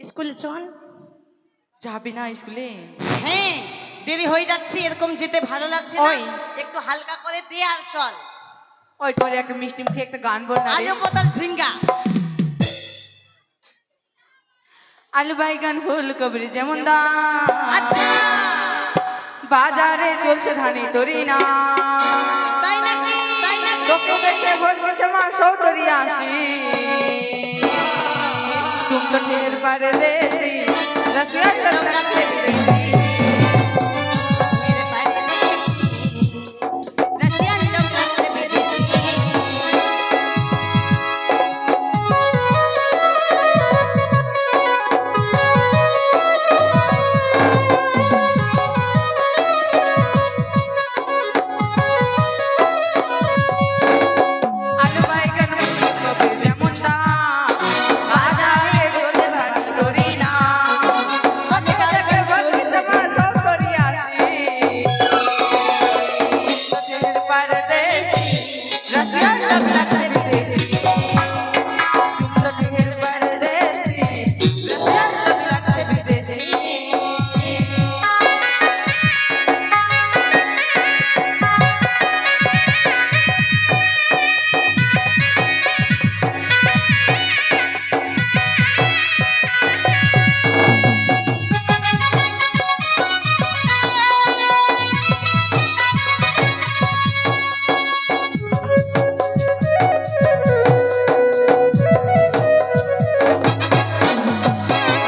স্কুলে চল। যাবি না স্কুলে? হ্যাঁ, দেরি হয়ে যাচ্ছে, এরকম যেতে ভালো লাগছে না। ওই। একটু হালকা করে দে আর চল। ওই তোর একটা মিষ্টি মুখে একটা গান বল না রে। আলু পটল ঝিঙ্গা। আলু বাইগান ফুলকপি যেমন দাম, আচ্ছা, বাজারে চলছে ধানে তরি না। তাই নাকি? তাই নাকি? লোকে দেখে বলছে মা সৌতরি আসি, তুম তো ঢের পারে দেশি রসিয়া লোক রাখতে বিদেশি। রাশিয়ান লোক রাখতে বিদেশি। আলু বাইগান ফুলকপি যেমন দাম, বাজারে চলছে ধানে তরি না। লোকে দেখে বলছে মা সৌতরি আসি, ঢের পারে দেশি রসিয়া লোক রাখতে বিদেশি। তুম তো ঢের পারে দেশি রসিয়া লোক রাখতে বিদেশি।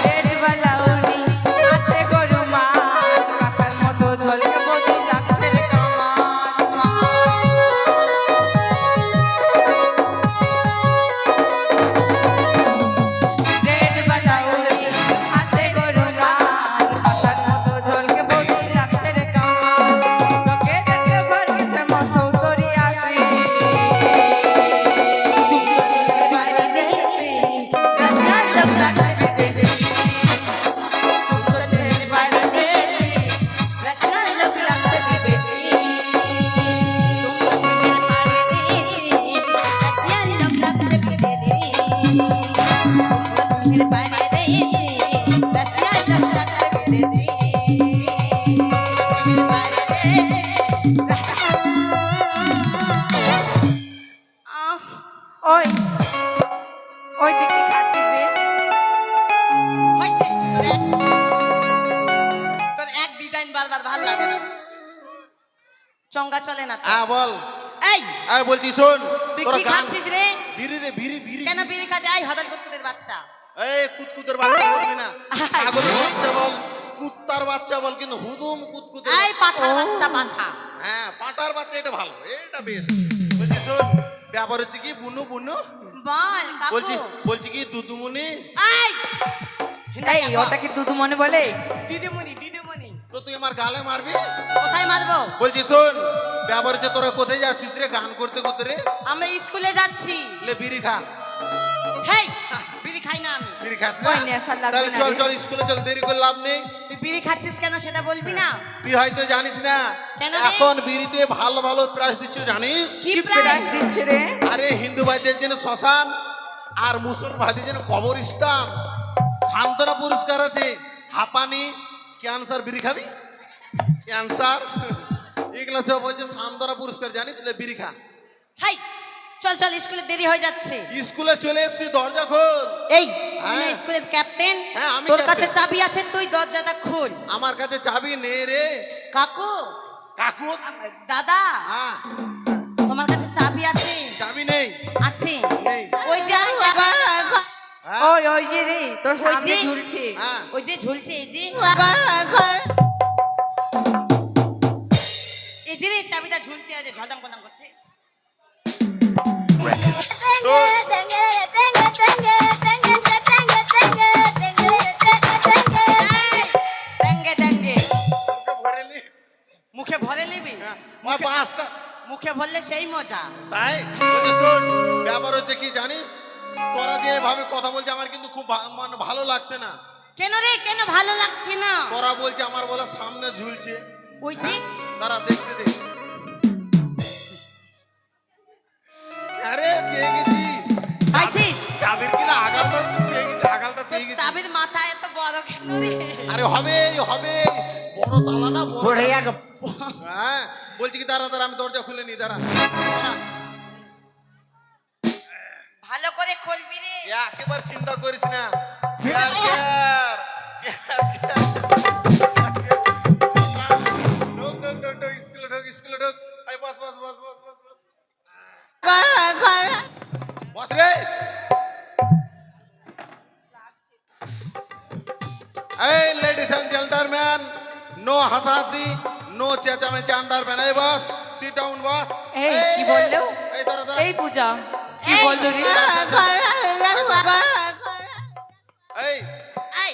পেটবালা উনি আছে গরু মাল, কাঁসার মতো ঝলকে বধূ গাছের কামাল। পেটবালা উনি আছে গরু মাল, কাঁসার মতো ঝলকে বধূ গাছের কামাল। লোকে দেখে ভরছে মা সৌতরি আসি, বাড়ি দেশি রসিয়া লোক রাখতে বিদেশি। ওই ওই তুই কি খাচ্ছিস রে? তোর এক ডিজাইন বারবার ভাল লাগে না, চঙ্গা চলে না তোর। হ্যাঁ বল। এই, আমি বলছি শোন, তুই তোরা কি গান খাচ্ছিস রে? বিড়ি রে বিড়ি বিড়ি। কেন বিড়ি খাচ্ছিস? এই হদল কুত্তুদের বাচ্চা। এই কুতকুতের বাচ্চা বলবি না, ছাগলের বাচ্চা বল, কুত্তার বাচ্চা বল, কিন্তু হুদুম কুতকুতের এই পাঠার বাচ্চা পাঠা। হ্যাঁ পাটার বাচ্চা, এটা ভালো, এটা বেশ। বলছি শোন, ব্যাপার হচ্ছে কি বুনু বুনু, বল কাকু। বলছি বলছি কি দুদুমুনি, এই, এই ওটা কি দুদু মনে বলে? দিদিমণি দিদিমণি। তো তুই আমার গালে মারবি? কোথায় মারবো? বলছি শোন, ব্যাপার হচ্ছে তোরা কোথায় যাচ্ছিস রে গান করতে করতে রে? আমরা স্কুলে যাচ্ছি। লে বিড়ি খা। হেই, বিড়ি খাই না আমি। বিড়ি খাস না? ওই নেশা লাগবে তাহলে না চল রে। চল স্কুলে চল, দেরি করে লাভ নেই। তুই বিড়ি খাচ্ছিস কেন সেটা বলবি না? তুই হয়তো জানিস না, কেন রে? এখন বিড়িতে ভালো ভালো প্রাইস দিচ্ছে জানিস? কি কি প্রাইস? প্রাইস দিচ্ছে রে? আরে হিন্দু ভাইদের জন্য শ্মশান, আর মুসলমান ভাইদের জন্য কবরস্থান। সান্ত্বনা পুরস্কার আছে, হাঁপানি, ক্যান্সার। বিড়ি খাবি? ক্যান্সার এগুলো সব হচ্ছে সান্ত্বনা পুরস্কার, জানিস? লে বিড়ি খা। হাই, চল চল, স্কুলে দেরি হয়ে যাচ্ছে। স্কুলে চলে এসছি, দরজা খোল। এই, হ্যাঁ। তুই না স্কুলের ক্যাপ্টেন? হ্যাঁ, আমি তোর কাছে ক্যাপ্টেন। চাবি আছে, তুই দরজাটা খোল। আমার কাছে চাবি নেই রে কাকু, কাকু। দাদা, হ্যাঁ, তোমার কাছে চাবি আছে? চাবি নেই। আছে। নেই। ওই যে হ্যাঁ, ওই ওই যে রে তোর ওই সামনে যে। ঝুলছে। হ্যাঁ। ওই যে ঝুলছে, এই যে এই যে রে, চাবিটা ঝুলছে, এই যে ঝলটাম কলাম করছে। শোন, ট্যাঙ্গে ট্যাঙ্গে মুখে ভরে নি। মুখে ভরে নিবি? হ্যাঁ, ওই বাসটা মুখে ভরলে সেই মজা। তাই বলছি শোন, ব্যাপার হচ্ছে কি জানিস, তোরা যে এভাবে কথা বলছে আমার কিন্তু খুব মানে ভালো লাগছে না। কেন রে, কেন ভালো লাগছে না? তোরা বলছে আমার বলা সামনে ঝুলছে। ওই যে তারা দেখতে দে। আরে পেয়ে গেছি। পাইছিস? চাবির কিনা আগালটা পেয়ে গেছি, আগালটা পেয়ে গেছি। চাবির মাথা এত বড় কেন রে? আরে হবে হবে, বড় তালা না বড় পড়ে তালা। যাক। হ্যাঁ বলছি কি, দাঁড়া দাঁড়া, আমি দরজা খুলে নি, দাঁড়া দাঁড়া। ভালো করে খুলবি রে। একেবারে চিন্তা করিস না। Care, care, care, care. ঢোক, ঢোক, ঢোক, ঢোক, স্কুলে ঢোক, স্কুলে ঢোক। এই বস, বস, বস, বস, বস, বস। বস রে। এই লেডিস এন্ড জেন্টলম্যান, নো হাসাহাসি, নো চেঁচামেচি, আন্ডারম্যান। এই বস, সিট ডাউন বস। এই কি বললো? এই দাঁড়া দাঁড়া। এই পূজা কি বললো রে? এই এই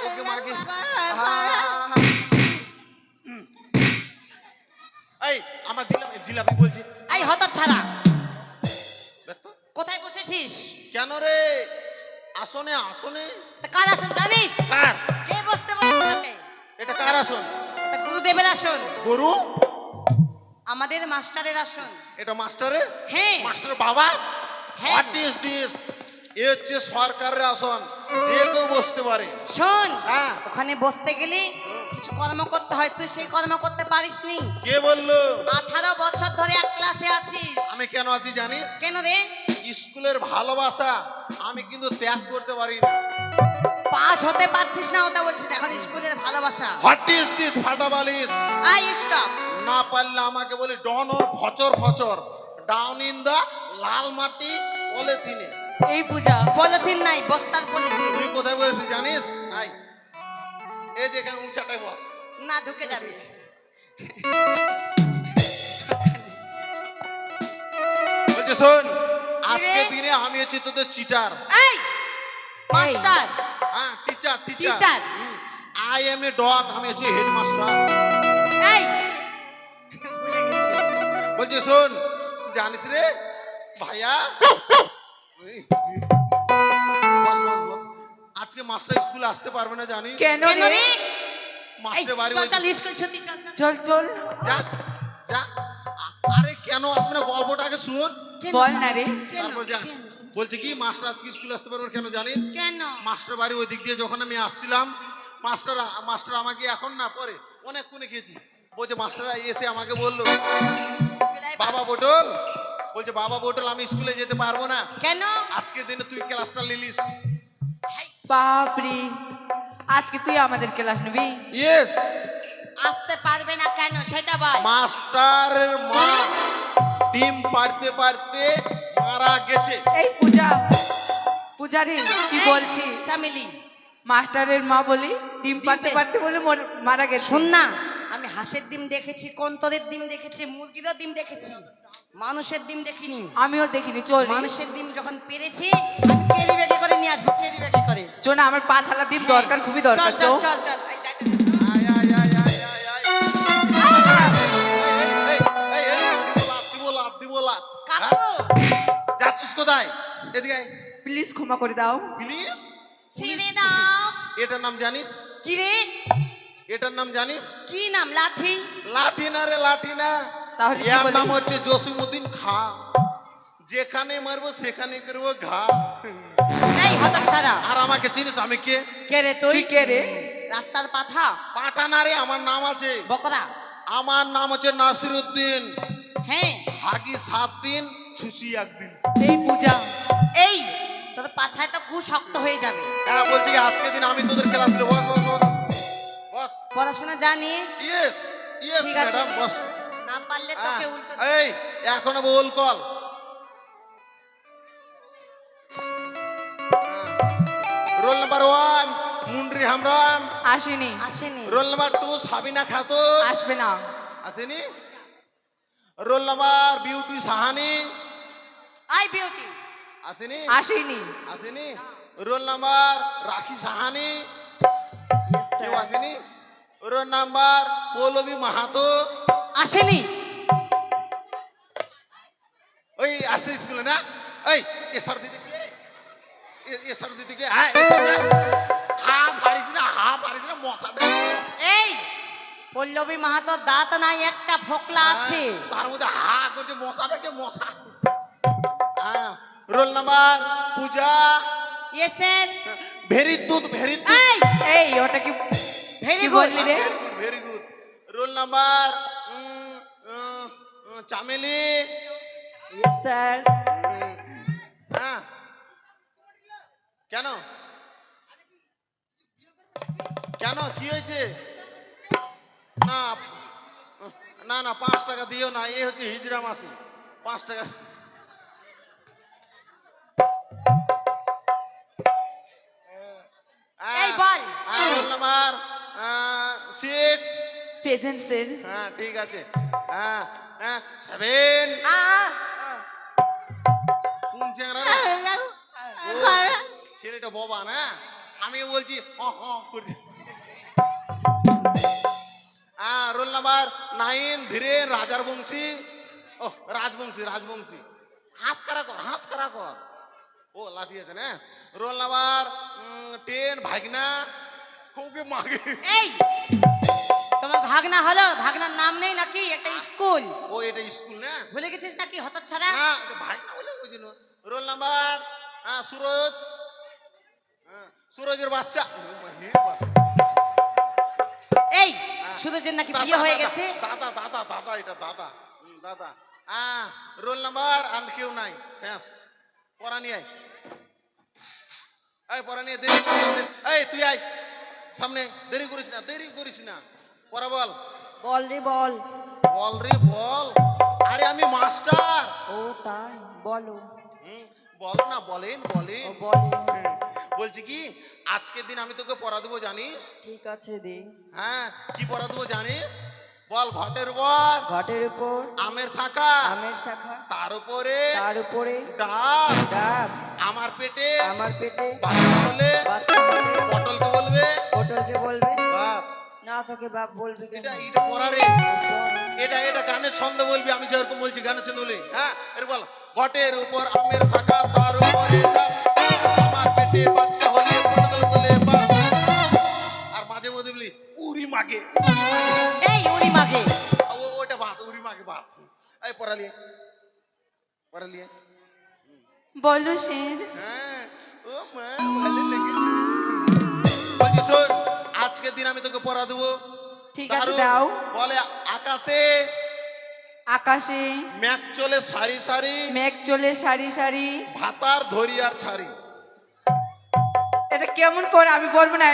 ওকে মাকে। এই আমার জিলাপি জিলাপি বলছি। এই হতচ্ছাড়া, দেখ তো। কোথায় বসেছিস? কেন রে? আসনে আসনে। তা কার আসন জানিস? কার? কে বসতে বলেছে তোকে? এটা কার আসন? এটা গুরুদেবের আসন, গরু? আমাদের মাস্টারের আসন। এটা মাস্টারের? হ্যাঁ। মাস্টারের বাবা? হ্যাঁ। What is this? এ হচ্ছে সরকারের আসন, যে কেউ বসতে পারে। শোন, হ্যাঁ। ওখানে বসতে গেলে কিছু কর্ম করতে হয়, তুই সেই কর্ম করতে পারিসনি। কে বললো? 18 বছর ধরে এক ক্লাসে আছিস। আমি কেন আছি জানিস? কেন রে? স্কুলের ভালোবাসা আমি কিন্তু ত্যাগ করতে পারি না। পাস হতে পারছিস না, ওটা বলছিস এখন স্কুলের ভালোবাসা। হোয়াট ইজ দিস ফাটাবালিস? I stop. না পারলে আমাকে বলি ডন ওর ফচর ফচর, ডাউন ইন দা লাল মাটি পলিথিনে। এই পূজা পলিথিন নাই, বস্তার পলিথিন। তুই কোথায় বসেছিস জানিস? আই, এই যে এখানে উঁচাটায় বস। না, ঢুকে যাবি। বলছে শোন, আজকে রে? দিনে আমি হচ্ছি তোদের চিটার। এই মাস্টার, হ্যাঁ, teacher teacher. Teacher? I M a dog, আমি হচ্ছি হেডমাস্টার। এই ভুলে গেছি। বলছে শোন, জানিস রে ভাইয়া, ওই, বস বস বস, আজকে মাস্টার স্কুলে আসতে পারবে না জানিস? কেন কেন রে? রে? এই মাস্টার বাড়ি চল চল স্কুল ছুটি, চল চল। চল চল যা যা। আরে কেন আসবে না, গল্পটাকে শুন, কেন? বল না রে। কেন? তারপর যাস। বলছে কি, মাস্টার আজকে স্কুলে আসতে পারবে না, কেন জানিস? কেন? মাস্টার বাড়ি ওই দিক দিয়ে যখন আমি আসছিলাম, মাস্টার আমাকে এখন না পরে অনেক কোণে খেয়েছি। বলছে মাস্টার এসে আমাকে বললো, বাবা বোটল, বলছে বাবা বোটল আমি স্কুলে যেতে পারবো না, কেন? আজকের দিনে তুই ক্লাসটা নিলিস। এই, বাপরে, আজকে তুই আমাদের ক্লাস নিবি? ইয়েস। আসতে পারবে না কেন সেটা বল। মাস্টারের মা ডিম পারতে পারতে মারা গেছে। এই পূজা, পূজারি কি এই, বলছি? চামেলি মাস্টারের মা বলি ডিম পারতে পারতে বলে মারা গেছে। শোন না, আমি হাঁসের ডিম দেখেছি, কন্তরের ডিম দেখেছি, মুরগিরও ডিম দেখেছি, মানুষের ডিম দেখিনি। আমিও দেখিনি, চল রে। মানুষের ডিম যখন পেরেছি আমি কেরি ব্যাগে করে নিয়ে আসবো, কেরি ব্যাগে করে। চল না, আমার 5 হালা ডিম দরকার, খুবই দরকার। চল চল চল চল চল। এই, যাইতে দে। আয়, আয়, আয়, আয়, আয়, আয়। এই, লাত দিব, লাত। কাকু, হ্যাঁ? যাচ্ছিস কোথায়? এদিকে আয়। প্লিজ ক্ষমা করে দাও। প্লিজ। ছিঁড়ে দাও। এটার নাম জানিস? কি রে? এটার নাম জানিস? কি নাম? লাঠি? লাঠি না রে, লাঠি না। তাহলে কি এর বলি? নাম হচ্ছে জসিমউদ্দিন খা। যেখানে মারবো সেখানে করবো ঘা। এই হতচ্ছাড়া, আর আমাকে চিনিস আমি কে? কে রে তুই? তুই কে রে? রাস্তার পাঠা পাঠা না রে, আমার নাম আছে। বকরা? আমার নাম হচ্ছে নাসিরউদ্দিন। হ্যাঁ। হাগি 7 দিন, ছুচি 1 দিন। এই পূজা, এই তোর পাছায় তো গু শক্ত হয়ে যাবে। হ্যাঁ বলছি কি, আজকে দিন আমি তোদের ক্লাস নেব। বস বস বস বস। পড়াশোনা জানিস? ইয়েস ইয়েস ঠিক আছে। Madam, boss. না পারলে হ্যাঁ, তোকে উল্টো এই এখনো বল call. Roll number 1 Mundari Hamram. আসেনি। আসেনি। Roll number 2 Sabina Khatun. আসবে না। আসেনি। Roll number Beauty Sahani. আই বিউটি। আসেনি। আসেনি। আসেনি। Roll number Rakhi Sahani. কেউ আসেনি। Roll number Paulabi Mahato. আসেনি। ওই আসে স্কুলে না? এই এসার দিদি কে? এসার দিদি কে? হ্যাঁ এসার দে। হা পারিস না, হা পারিস না, মশা দে। এই পল্লবী মাহাতো দাঁত নাই, একটা ফোকলা আছে। তার মধ্যে হা করছে, মশাটাকে মশা। হ্যাঁ। রোল নাম্বার পূজা ইয়েস স্যার। ভেরি দুধ ভেরি দুধ এই এই ওটা কি ভেরি কি গুড। বললি রে? Very good very good. Roll number Chameli. Yes sir. হ্যাঁ কেন কেন কি হয়েছে? না না না 5 টাকা দিও না, এ হচ্ছে হিজড়া মাসি। 5 টাকা। এই বল। Roll number 6। Present sir. হ্যাঁ ঠিক আছে। 7। কোন চেংড়া রে? ও, ছেলেটা বোবা না, আমিও বলছি করছি। রোল নাম্বার 9 ধীরেন রাজার বংশী। ও রাজবংশী রাজবংশী। হাত খাড়া কর হাত খাড়া কর। ও লাঠি আছে না। রোল নাম্বার 10 ভাগনা। ওকে মাগে। এই তোমার ভাগনা হলো? ভাগনার নাম নেই নাকি? একটা স্কুল ও এটা স্কুল না? ভুলে গেছিস নাকি হতচ্ছাড়া? না এটা ভাগনা বলে বুঝিনো। Roll number Suraj. সুরজের বাচ্চা। এই সুরজের নাকি বিয়ে হয়ে গেছে? দাদা দাদা দাদা এটা দাদা। দাদা। রোল নাম্বার আর কেউ নাই, শেষ। পড়া নিয়ে আয়। এই পড়া নিয়ে দেরি করিস না। এই তুই আয় সামনে, দেরি করিস না দেরি করিস না। পড়া বল। বল রে বল। বল রে বল। আরে আমি মাস্টার। ও তাই বলো। বলো না বলেন বলেন। বলে। বলছি কি আজকের দিন আমি তোকে পড়া দেবো জানিস? ঠিক আছে দে। হ্যাঁ কি পড়া দেবো জানিস? বল। ঘটের উপর ঘটের উপর আমের শাখা, আমের শাখা, তার উপরে তার উপরে ডাব। ডাব। আমার পেটে আমার পেটে বাচ্চা হলে বাচ্চা হলে পটলকে বলবে পটলকে বলবে বাপ। না, তোকে বাপ বলবি কেন? এটা এটা পড়া রে। এটা এটা গানের ছন্দ বলবি, আমি যেরকম বলছি গানের ছন্দ বলি। হ্যাঁ এর বল। ঘটের উপর আমের শাখা, তার উপরে ডাব। আমার পেটে বাচ্চা হলে পটল বলে বাপ। আর মাঝে মধ্যে বলি উরি মাগে। এই উড়ি মাগে। ওটা বাদ, উরি মাগে বাদ। এই পড়ালিয়ে পড়ালিয়ে। বলো স্যার। হ্যাঁ ও মা ভালো লেগেছে। বলছি শোন, আজকের দিন আমি তোকে পড়া দেবো। ঠিক আছে দারুণ। দাও। বলে আকাশে আকাশে মেঘ চলে সারি সারি, মেঘ চলে সারি সারি। ভাতার ধরিয়ার ছাড়ি। এটা কেমন পড়া? আমি পড়বো না।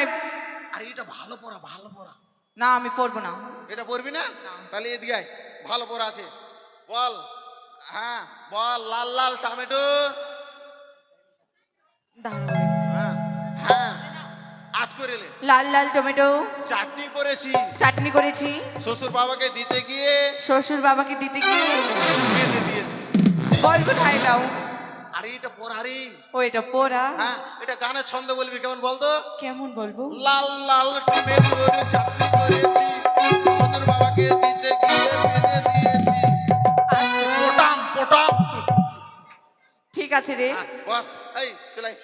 আরে এটা ভালো পড়া ভালো পড়া। না আমি পড়বো না। এটা পড়বি না? তাহলে এদিকে আয়, ভালো পড়া আছে। বল। হ্যাঁ বল। লাল লাল টমেটো। দাঁড়াও। হ্যাঁ হ্যাঁ 8 করে লে। লাল লাল টমেটো চাটনি করেছি, চাটনি করেছি। শ্বশুর বাবাকে দিতে গিয়ে শ্বশুর বাবাকে দিতে গিয়ে বেঁধে দিয়েছি। বলবো ঠাই দাও। আরে এটা পড়া রে। ও এটা পড়া? হ্যাঁ এটা গানের ছন্দ বলবি, কেমন বলতো? কেমন বলবো? লাল লাল টমেটোর চাটনি করেছি, শ্বশুর বাবাকে দিতে গিয়ে বেঁধে দিয়েছি। পোটাম পোটাম। ঠিক আছে রে। বস এই চলাই।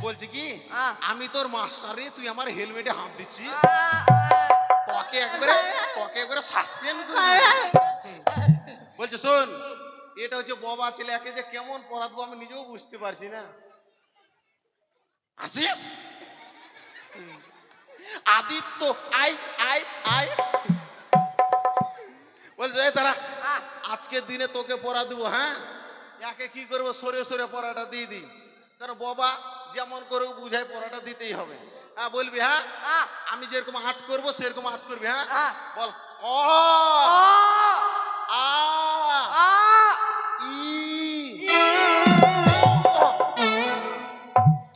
বলছি কি আমি তোর মাস্টার রে, তুই আমার হেলমেটে হাত দিচ্ছিস। তোকে একবারে সাসপেন্ড করে বলছে শোন, এটা হচ্ছে বাবা ছেলে, একে যে কেমন পড়াবো আমি নিজেও বুঝতে পারছি না। আসিস আদিত্য আই আই আই। বলছে তারা আজকের দিনে তোকে পড়া দেবো। হ্যাঁ একে কি করবো, সরে সরে পড়াটা দিয়ে দিই, কারণ বাবা যেমন করে বুঝায় পড়াটা দিতেই হবে। হ্যাঁ বলবি। হ্যাঁ আমি যেরকম আট করবো সেরকম আট করবি। হ্যাঁ বল। অ আ ই।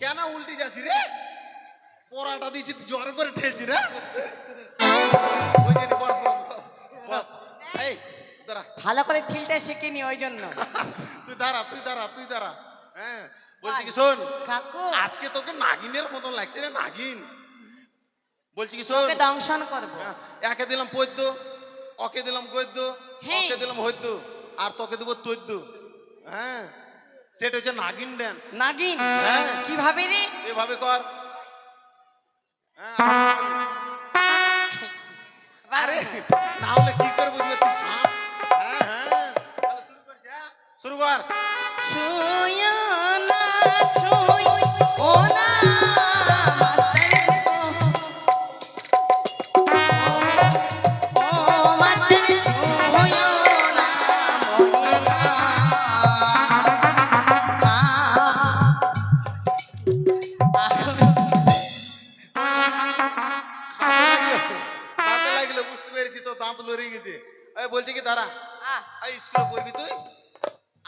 কেন উল্টি যাচ্ছি রে? পড়াটা দিচ্ছি জ্বর করে ঠেলছি রে। বস বস বস। এই দাঁড়া, ভালো করে ফিল্ডে শিখিনি ওই জন্য। তুই দাঁড়া তুই দাঁড়া তুই দাঁড়া। হ্যাঁ বলছি কি শোন, কাকু আজকে তোকে নাগিনের মতন লাগছে রে, নাগিন। বলছি কি শোন, ওকে দংশন করবো। হ্যাঁ, একে দিলাম পদ্য, ওকে দিলাম গদ্য, হ্যাঁ। ওকে দিলাম হদ্য, আর তোকে দেবো তদ্য। হ্যাঁ সেটা হচ্ছে নাগিন ড্যান্স। নাগিন? হ্যাঁ। কিভাবে রে? এভাবে কর। হ্যাঁ, আরে না হলে কি করে বুঝবে তুই সাপ? হ্যাঁ হ্যাঁ শুরু কর। ছুঁয়ো না ছুঁয়ো না মাস্টার ও মাস্টার ছুঁয়ো না মরে না দাঁতে লাগলো, বুঝতে পেরেছি তো, দাঁত লড়ে গেছে। এই বলছি কি দাঁড়া, এই স্কুলে পড়বি তুই?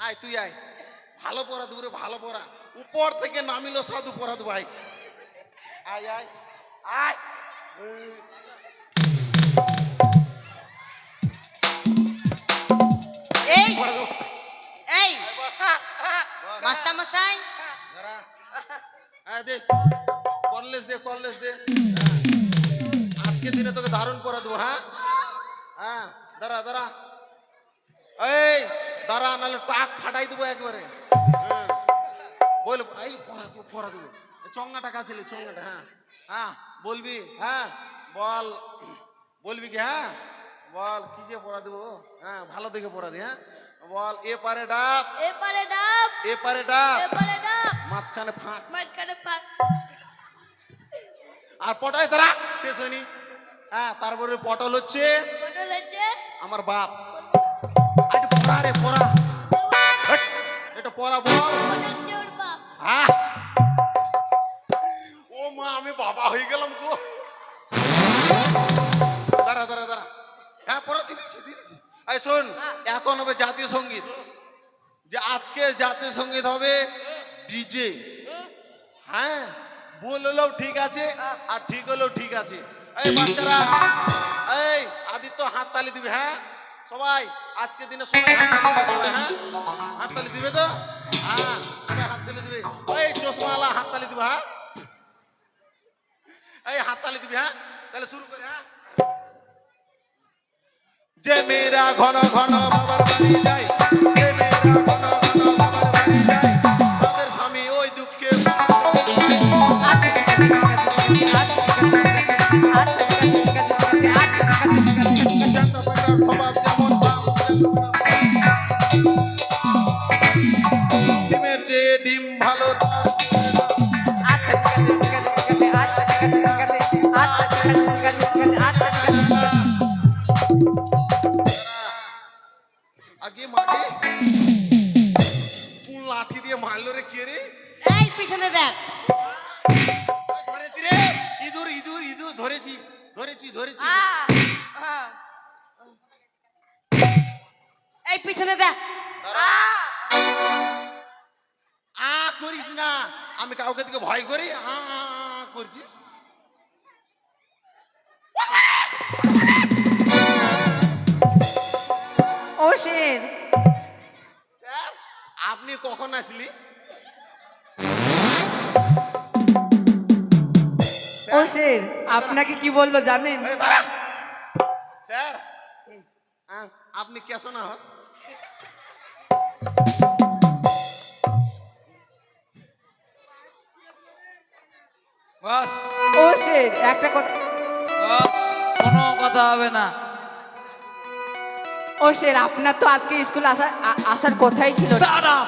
আয় তুই আয়, ভালো পড়া দেবো রে, ভালো পড়া। উপর থেকে নামিলো সাধু পড়া দেবো, আয় আয় আয় আয়। এই পড়া দেবো। এই আয় বস, বস। মাস্টার মশাই দাঁড়া। হ্যাঁ দে, কলেজ দে, কলেজ দে। আজকে দিনে তোকে দারুণ পড়া দেবো। হ্যাঁ হ্যাঁ, দাঁড়া দাঁড়া, এই দাঁড়া, নাহলে টাক ফাটাই দেবো একবারে। হ্যাঁ বল, এই পড়া দেবো, পড়া দেবো। চঙ্গাটা কাছে চঙ্গাটা। হ্যাঁ হ্যাঁ বলবি, হ্যাঁ বল, বলবি কি? হ্যাঁ বল, কি যে পড়া দেবো। হ্যাঁ ভালো দেখে পড়া দি। হ্যাঁ বল, এ পারে ডাব, এপারে ডাব এ পারে ডাব, এপারে ডাব মাঝখানে ফাঁক, মাঝখানে ফাঁক আর পটায় তারা শেষ হয়নি। হ্যাঁ তারপরে পটল হচ্ছে পটল হচ্ছে আমার বাপ। আর একটু পড়া রে, পড়া। হট, এটা পড়া বল। পটল চোর বাপ হ্যাঁ, ও মা, আমি বাবা হয়ে গেলাম গো। দাঁড়া দাঁড়া দাঁড়া, হ্যাঁ পড়া দিয়েছি দিয়েছি। এই শোন, এখন হবে জাতীয় সঙ্গীত। যে আজকে জাতীয় সঙ্গীত হবে ডিজে। হ্যাঁ ভুল হলেও ঠিক আছে, আর ঠিক হলেও ঠিক আছে। এই বাচ্চারা, এই আদিত্য হাত তালি দিবে। হ্যাঁ সবাই, আজকে দিনে সবাই হাততালি দিবে, সবাই। হ্যাঁ হাততালি দিবে তো? হ্যাঁ সবাই হাততালি দিবে। এই চশমাওয়ালা হাততালি দিবে। হ্যাঁ এই হাততালি দিবে। হ্যাঁ তাহলে শুরু করি। হ্যাঁ, যে মেয়েরা ঘন ঘন বাবার বাড়ি যায়, যে মেয়েরা ঘন ঘন বাবার বাড়ি যায়, তাদের স্বামী ওই দুঃখে স্বভাব যেমন ডিমের চেয়ে ডিম ভালো। আগে মাঠে কোন লাঠি দিয়ে মারলো রে, কে রে? এই পিছনে দেখ ধরেছি রে, ইঁদুর ইঁদুর ইঁদুর ধরেছি ধরেছি ধরেছি। এই পিছনে দেখ আ করিস না, আমি কাউকে দিকে ভয় করি? আ করছিস? ও শের, স্যার আপনি কখন আসলি? ও শের, আপনাকে কি বললো জানেন? এই দাঁড়া। স্যার আপনি কেসো না হস? বস ও শের, একটা কথা। বস, কোনো কথা হবে না। ও শের, আপনার তো আজকে স্কুল আসার কথাই ছিল না। Shut up!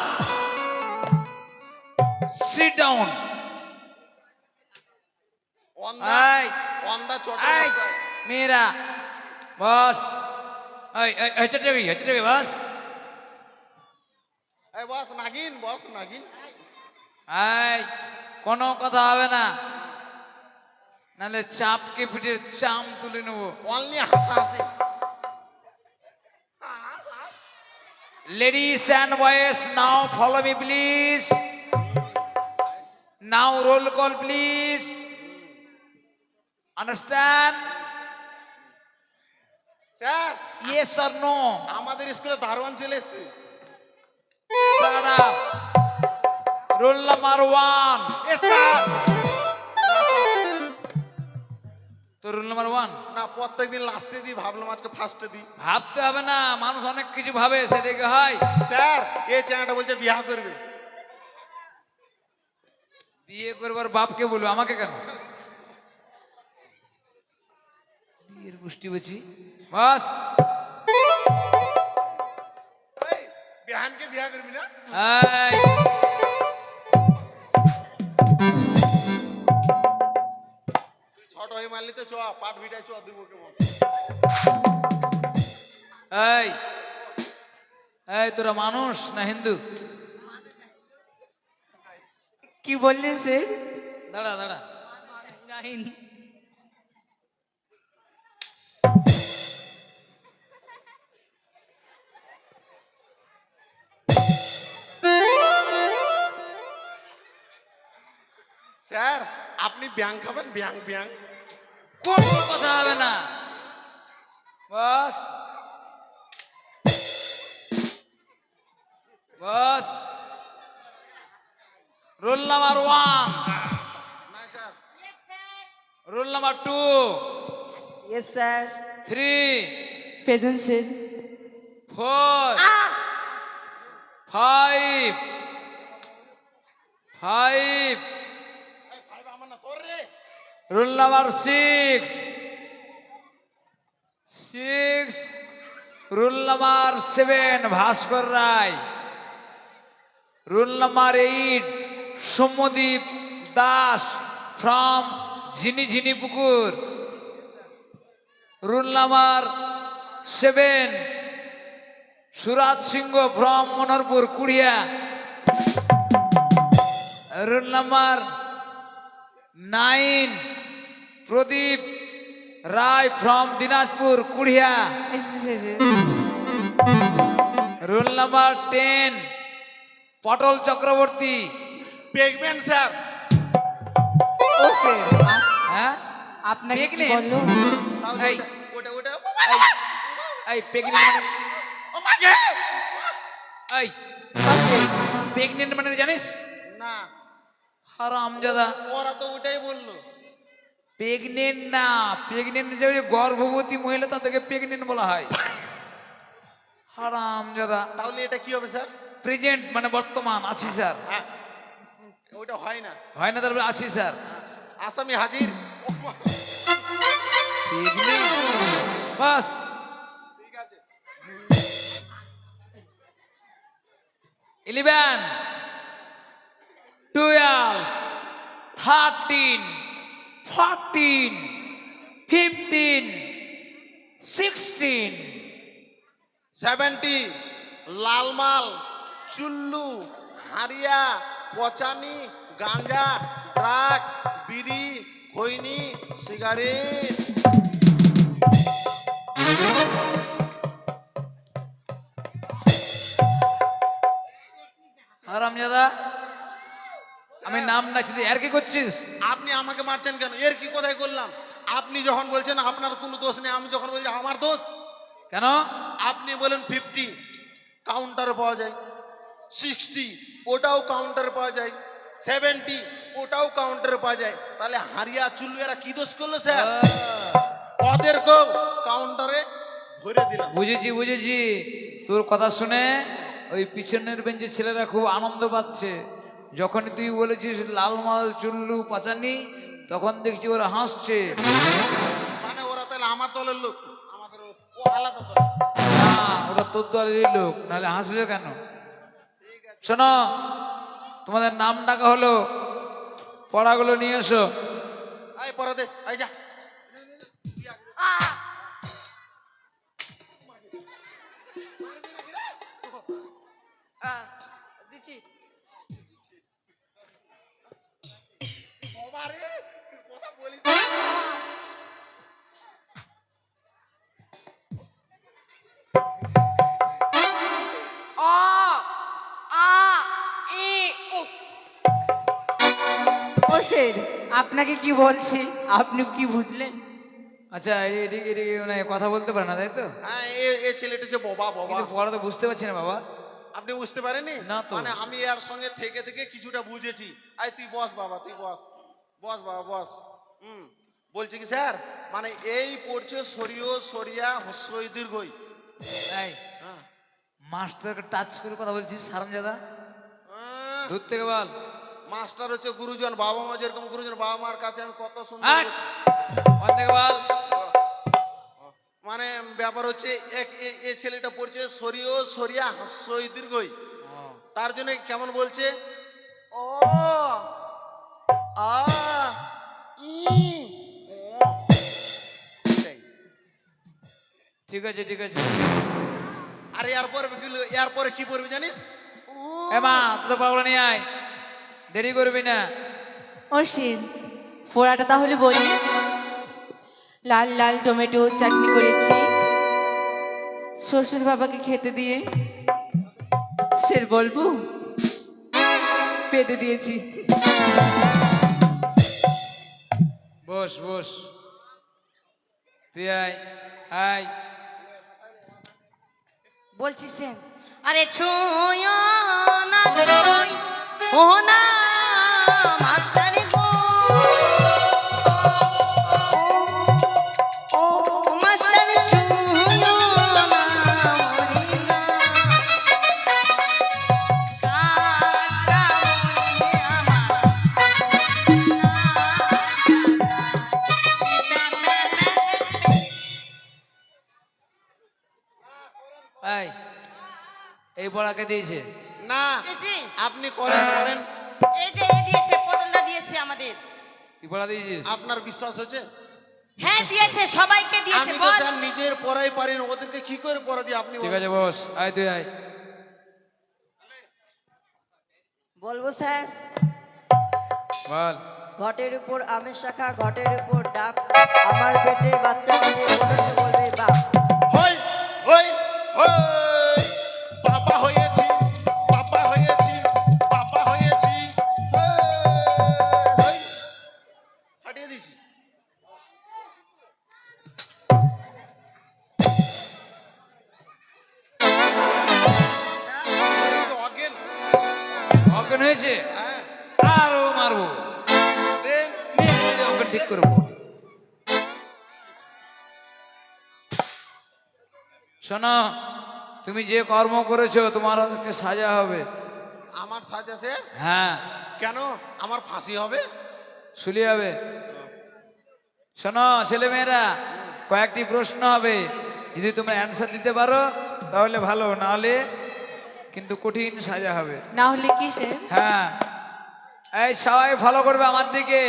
Sit down. এই, অন দা চট। এই, মেয়েরা, বস। হচ্ছে দেবী বস। এই বস নাগিন, বস নাগিন। এই, কোনো কথা হবে না, নাহলে চাপকে পিঠে চাম তুলে নেবো। অনলি হাসাহাসি। Ladies and boys, now follow me, please. Now roll call, please. Understand? Sir Yes or no? আমাদের স্কুলে দারোয়ান চলে এসেছে। Shut up. Roll number 1. এ স্যার, তো রোল নাম্বার 1 না প্রত্যেকদিন লাস্টে দিই, ভাবলাম আজকে ফার্স্টে দিই। ভাবতে হবে না, মানুষ অনেক কিছু ভাবে, সেটাকে হয়। স্যার এই চ্যানেলটা বলছে বিয়া করবে। বিয়ে করবার বাপকে বলবো, আমাকে কেন? গোষ্ঠী বলছি বাস। এই, রেহানকে বিয়া করবি না? এই তুই ছোট হয়ে মারলি তো চ, পাট ভিটায় চ, দিব কেমন? এই এই তোরা মানুষ না হিন্দু? কি বললেন স্যার? দাঁড়া দাঁড়া, স্যার আপনি ব্যাং খাবেন? ব্যাং ব্যাং কোন কথা হবে না, বস বস। রোল নাম্বার 1, না sir. Roll number 2, yes sir. 3, present sir. 4, 5, 5, এই ভাই আমার না তোর রে। Roll number 6, 6, roll number 7 Bhaskar Roy, roll number 8 Soumyadip Das from Jhini Pukur, roll number 7 Suraj Singh from Manoharpur Kuria, roll number 9 Pradip Roy from Dinajpur Kuria, roll number 10 Potol Chakraborty. দেখবেন স্যার। ও স্যার, হ্যাঁ আপনাকে কি Pregnant? বললো? এই ওটা ওটা এই প্রেগনেন্ট ও মাগে এই প্রেগনেন্ট মানে জানিস? না, হারামজাদা, ওরা তো ওটাই বললো। প্রেগনেন্ট না, প্রেগনেন্ট যে ওই গর্ভবতী মহিলা তাদেরকে প্রেগনেন্ট বলা হয়। হারামজাদা, তাহলে এটা কি হবে স্যার? প্রেজেন্ট মানে বর্তমান আছি স্যার। হ্যাঁ, ওটা হয় না। হয় না তারপরে আছি স্যার। আসামি হাজির। প্রেগনেন্ট বাস। ঠিক আছে। 11, 12, 13, 14, 15, 16, 70 লালমাল, চুল্লু, হারিয়া, পচানি, গাঞ্জা, ড্রাগস, বিড়ি, খৈনি, সিগারেট। হারামজাদা, আমি নাম ডাকছি তুই আর কি করছিস? আপনি আমাকে মারছেন কেন? এর কি কোথায় করলাম? আপনি যখন বলছেন আপনার কোনো দোষ নেই, আমি যখন বলছি আমার দোষ। কেন? আপনি বলেন 50 কাউন্টারে পাওয়া যায়, 60 ওটাও কাউন্টারে পাওয়া যায়, 70 ওটাও কাউন্টারে পাওয়া যায়। তাহলে হারিয়া চুল্লু এরা কি দোষ করলো স্যার? ওদেরকেও কাউন্টারে ভরে দিলাম। বুঝেছি বুঝেছি, তোর কথা শুনে ওই পিছনের বেঞ্চের ছেলেরা খুব আনন্দ পাচ্ছে। যখন তুই বলেছিস লালমাল চুল্লু পাচানি, তখন দেখছি ওরা হাসছে। মানে ওরা তাহলে আমার দলের লোক, আমাদের ও আলাদা দল। না, ওরা তোর দলেরই লোক, নাহলে হাসবে কেন? শোনো, তোমাদের নাম ডাকা হলো, পড়াগুলো নিয়ে এসো। আয় পড়াতে, আয় যা। দিচ্ছি। বাবারে, কথা বলিস। অ আ ই উ। ও স্যার, আপনাকে কি বলছি, আপনি কি বুঝলেন? আচ্ছা, এদিকে এদিকে মানে কথা বলতে পারে না, তাই তো? হ্যাঁ, এ ছেলেটা যে বাবা বাবা, কিন্তু পড়া তো বুঝতে পারছি না বাবা। আপনি বুঝতে পারেননি? না তো। মানে আমি এর সঙ্গে থেকে থেকে কিছুটা বুঝেছি। আয় তুই বস বাবা, তুই বস, বস বাবা বস। বলছি কি স্যার, মানে এই পড়ছে সরিয় সরিয়া হস্রই দীর্ঘই। এই হ্যাঁ। মাস্টারকে টাচ করে কথা বলছিস হারামজাদা? আহ, দূর থেকে বল। মাস্টার হচ্ছে গুরুজন, বাবা মা যেরকম গুরুজন, বাবা মার কাছে আমি কত হাট! সুন্দর। ওখান থেকে বল। মানে ব্যাপার হচ্ছে এ ছেলেটা পড়ছে সরিয় সরিয়া হাস্যই দীর্ঘই, তার জন্য কেমন বলছে ও আ ই ও। এটাই। ঠিক আছে ঠিক আছে। আর এরপরে কি পড়বি জানিস? এ মা তো পাগলা নিয়ে আয়, দেরি করবি না। অর্ষির ফোড়াটা তাহলে বলি। লাল লাল টমেটো চাটনি করেছি শ্বশুর বাবাকে খেতে দিয়ে, সে বলবো পেতে দিয়েছি। বস বস, তুই আয় আয়। বলছি সেন, আরে ছুঁয় না ছুঁয় ও না মাস্টারি গো, ও মাস্টারি ছুঁয় না মরি না, কাকা বলে আয়, এই পড়াকে দিয়েছে। না এই যে আপনি করেন করেন, এই যে এই দিয়েছে পটলটা দিয়েছে আমাদের। তুই পড়া দিয়েছিস? আপনার বিশ্বাস হচ্ছে? হ্যাঁ দিয়েছে, সবাইকে দিয়েছে। আমি তো বল স্যার নিজের পড়াই পারি না, ওদেরকে কি করে পড়া দিই আপনি ঠিক বলেন। আছে বস, আয় তুই আয়। বলবো স্যার, বল। ঘটের উপর আমের শাখা, ঘটের উপর ডাব, আমার পেটে বাচ্চা আছে, বলবে বলবে বাপ। হই হই হই, বাবা হয়েছি বাবা হয়েছি বাবা হয়েছি, হই, হই। ফাটিয়ে দিছি। অজ্ঞান। অজ্ঞান হয়েছে, হ্যাঁ, আরো মারবো, দেন। অজ্ঞান ঠিক করবো। শোনো, তুমি যে কর্ম করেছো তোমার আজকে সাজা হবে। আমার সাজা স্যার? হ্যাঁ, কেন আমার ফাঁসি হবে? শুলি হবে। শোনো ছেলে মেয়েরা, কয়েকটি প্রশ্ন হবে, যদি তোমরা অ্যান্সার দিতে পারো তাহলে ভালো, নাহলে কিন্তু কঠিন সাজা হবে। না হলে কি সে? হ্যাঁ, এই সবাই ফলো করবে আমার দিকে,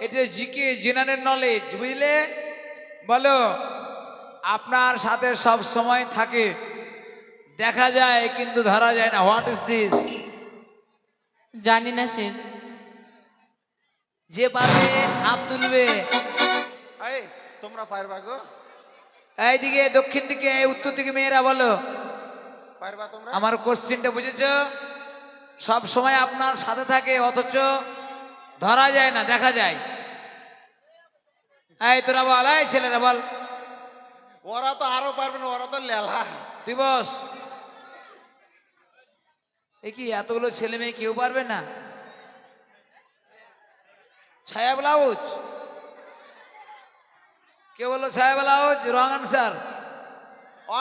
এটা জিকে জেনারেল নলেজ, বুঝলে? বলো, আপনার সাথে সব সময় থাকে, দেখা যায় কিন্তু ধরা যায় না। What is this? জানি না সে। যে পারবে হাত তুলবে। এই তোমরা পারবা গো? এইদিকে দক্ষিণ দিকে, উত্তর দিকে মেয়েরা বলো। পারবা তোমরা? আমার কোশ্চেনটা বুঝেছো? সব সময় আপনার সাথে থাকে অথচ ধরা যায় না, দেখা যায়। এই তোরা বল, এই ছেলেরা বল। ওরা তো আরো পারবে না, ওরা তো লেলা। তুই বস। এ কি এতগুলো ছেলে মেয়ে কেউ পারবে না? ছায়া ব্লাউজ, কে বললো ছায়া ব্লাউজ? Wrong answer.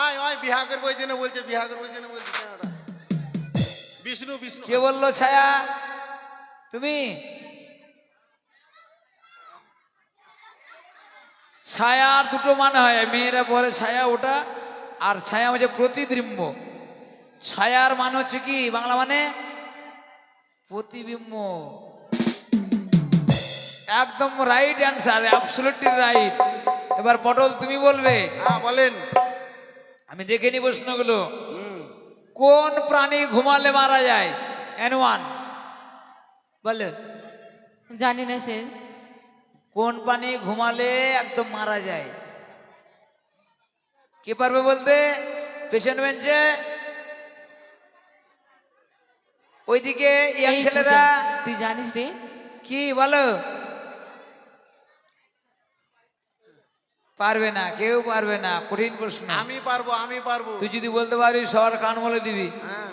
ওই ওই বিহাগের বই জেনে বলছে, বিহাগের বই জেনে বলছে। কেন ওটা? বিষ্ণু বিষ্ণু। কে বললো ছায়া? তুমি? ছায়ার দুটো মানে হয়, মেয়েরা পরে ছায়া ওটা, আর ছায়া হচ্ছে প্রতিবিম্ব। ছায়ার মানে হচ্ছে কি বাংলা মানে? প্রতিবিম্ব। একদম রাইট অ্যান্সার, অ্যাবসলিউটলি রাইট। এবার পটল তুমি বলবে। হ্যাঁ বলেন। আমি দেখে নি প্রশ্নগুলো। হুম। কোন প্রাণী ঘুমালে মারা যায়? এনওয়ান বলে। জানি না সে। কোন প্রাণী ঘুমালে একদম মারা যায়? কে পারবে বলতে? পেছন বেঞ্চে, ওইদিকে ইয়াং এই ছেলেরা। তুই জানিস রে? কি বলো? পারবে না, কেউ পারবে না, কঠিন প্রশ্ন। আমি পারবো আমি পারবো। তুই যদি বলতে পারিস সবার কান বলে দিবি। হ্যাঁ,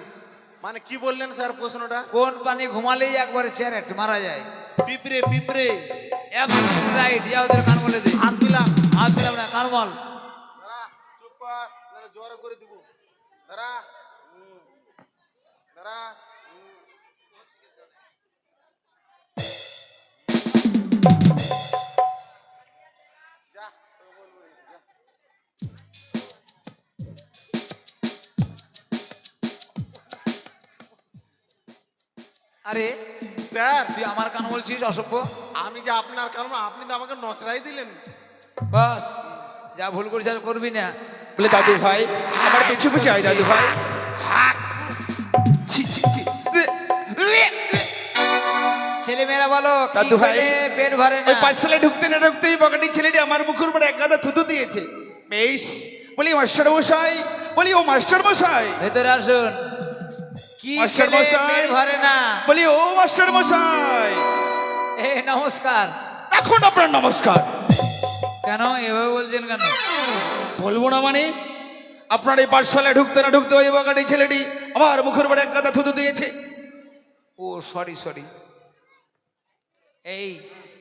মানে কি বললেন স্যার প্রশ্নটা? কোন প্রাণী ঘুমালেই একবারে চ্যারেট মারা যায়? পিঁপড়ে পিঁপড়ে। রাইট, যা ওদের কান বলে দিই। হাত দিলাম। হাত দিলাম না, কান বল। দাঁড়া, চুপ কর, নাহলে জ্বর করে দিব। দাঁড়া, দাঁড়া। যা, তোকে বলবো না, যা। আরে স্যার তুই আমার কান বলছিস অসভ্য। আমি যে আপনার কারণ আপনি তো আমাকে নচড়াই দিলেন। বাস যা ভুল করিস আর করবি না। বলে দাদু ভাই আমার পিছু পিছু আয় দাদু ভাই। ছি, ছি, ছি। ছেলে মেয়েরা বলো কি দাদু ভাই, খেলে পেট ভরে না? ওই পাঠশালায় ঢুকতে না ঢুকতেই বকাটি ছেলেটি আমার মুখের উপরে এক গাদা থুতু দিয়েছে। বেশ বলি মাস্টার মশাই, বলি ও মাস্টার মশাই, ভেতরে আসুন। কি মাস্টার খেলে মশাই। পেট ভরে না? বলি ও মাস্টার মশাই, এ নমস্কার। এখন আপনার নমস্কার। কেন এভাবে বলছেন কেন? বলবো না মানে আপনার এই পাঠশালায় ঢুকতে না ঢুকতে ওই বকাটি ছেলেটি আমার মুখের উপরে এক গাদা থুতু দিয়েছে। ও সরি সরি। এই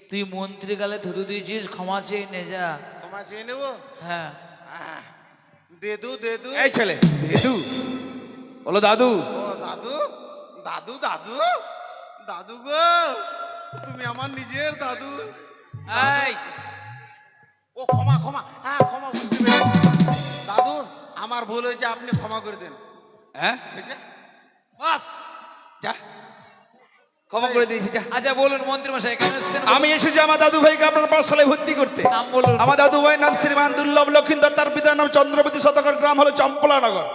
তুই মন্ত্রী গালে থুতু দিয়েছিস, ক্ষমা চেয়ে নে যা। তোমার চেয়ে নেবো। হ্যাঁ দেদু দেদু। এই ছেলে দাদু বলো দাদু। ও দাদু দাদু দাদু দাদু গো, তুমি আমার নিজের দাদু। এই ও ক্ষমা ক্ষমা, হ্যাঁ ক্ষমা, বুঝতে পেরেছি। দাদু আমার ভুল হয়েছে, আপনি ক্ষমা করে দেন। হ্যাঁ বুঝলে? বাস। যা ক্ষমা করে দিয়েছি যা। আচ্ছা বলুন মন্ত্রী মশাই কেন এসেছেন? আমি এসেছি আমার দাদু ভাইকে আপনার পাঠশালায় ভর্তি করতে। নাম বলুন। আমার দাদু ভাইয়ের নাম শ্রীমান দুর্লভ লক্ষিন্দর, তার পিতার নাম চন্দ্রবতী, শতকর গ্রাম হলো চম্পলানগর।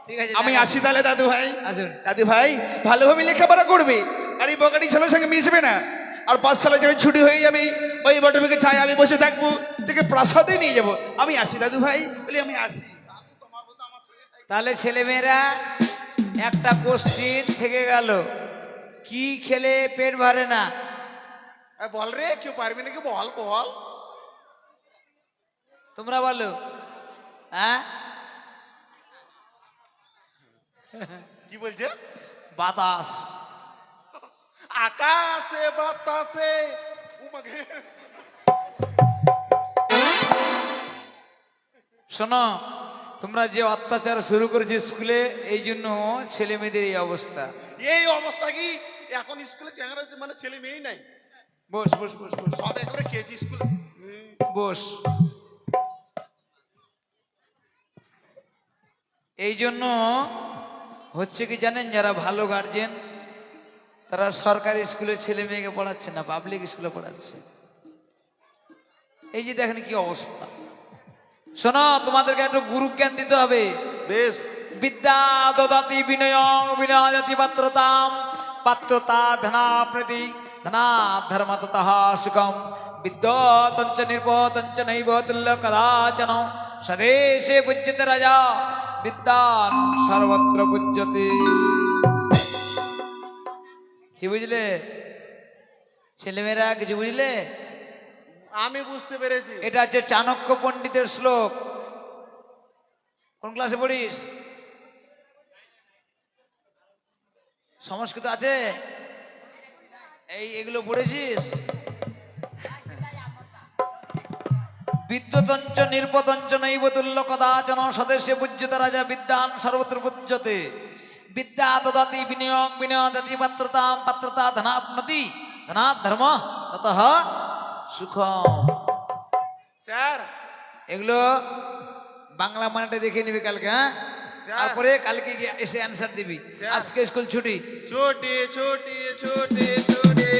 ঠিক আছে আমি যান। আসি তাহলে দাদু ভাই। আসুন। দাদু ভাই ভালোভাবে লেখাপড়া করবে আর এই বকাটি ছেলের সঙ্গে মিশবে না। আর পাঠশালা যখন ছুটি হয়ে যাবে ওই বটমিকে ছায় আমি বসে থাকবো, থেকে প্রাসাদে নিয়ে যাবো। আমি আসি দাদু ভাই, বলি আমি আসি। তাহলে ছেলেমেয়েরা একটা কোশ্চিন থেকে গেল, কি খেলে পেট ভরে না? বল রে, কেউ পারবি নাকি? বল বল। তোমরা বলো। হ্যাঁ কি বলছে? বাতাস। আকাশে বাতাসে উমাকে। শোনো, তোমরা যে অত্যাচার শুরু করেছো স্কুলে, এই জন্য ছেলে মেয়েদের এই অবস্থা। এই অবস্থা কি এখন স্কুলে চ্যাংরা মানে ছেলে মেয়েই নাই, বস বস বস বস সব একেবারে কেজি স্কুল। বস। এই জন্য হচ্ছে কি জানেন, যারা ভালো গার্জেন তারা সরকারি স্কুলে ছেলে মেয়েকে পড়াচ্ছে না, পাবলিক স্কুলে পড়াচ্ছে। এই যে দেখেন কি অবস্থা। শোনো, তোমাদেরকে একটু গুরু জ্ঞান দিতে হবে। বেশ। বিদ্যা দদাতি বিনয়ং বিনয়তি পাত্রতাম পাত্রতা ধনা প্রতি ধনা ধর্ম ততঃ সুখম বিদ্যাতঞ্চ নির্পতঞ্চ নৈব তুল্য কদাচন স্বদেশে পূজ্যতে রাজা বিদ্যান সর্বত্র পূজ্যতে। কি বুঝলে ছেলেমেয়েরা, কিছু বুঝলে? আমি বুঝতে পেরেছি। এটা হচ্ছে চাণক্য পণ্ডিতের শ্লোক। কোন ক্লাসে পড়িস? সংস্কৃত আছে? এগুলো পড়েছিস? বিদ্যুতঞ্চ নির্পতঞ্চ নৈব তুল্য কদাচন স্বদেশে পূজ্যতে রাজা বিদ্যান সর্বত্র পূজ্যতে। বিদ্যা দদাতি বিনিয়োগ বিনিয়োদতি পাত্রতাম পাত্রতা ধনাপ্নতি ধনাৎ ধর্ম ততঃ সুখম। স্যার এগুলো বাংলা মানেটা দেখে নিবি কালকে। হ্যাঁ, স্যার। তারপরে কালকে গিয়ে এসে অ্যান্সার দিবি। স্যার। আজকে স্কুল ছুটি। ছোটে ছোটে ছোটে ছোটে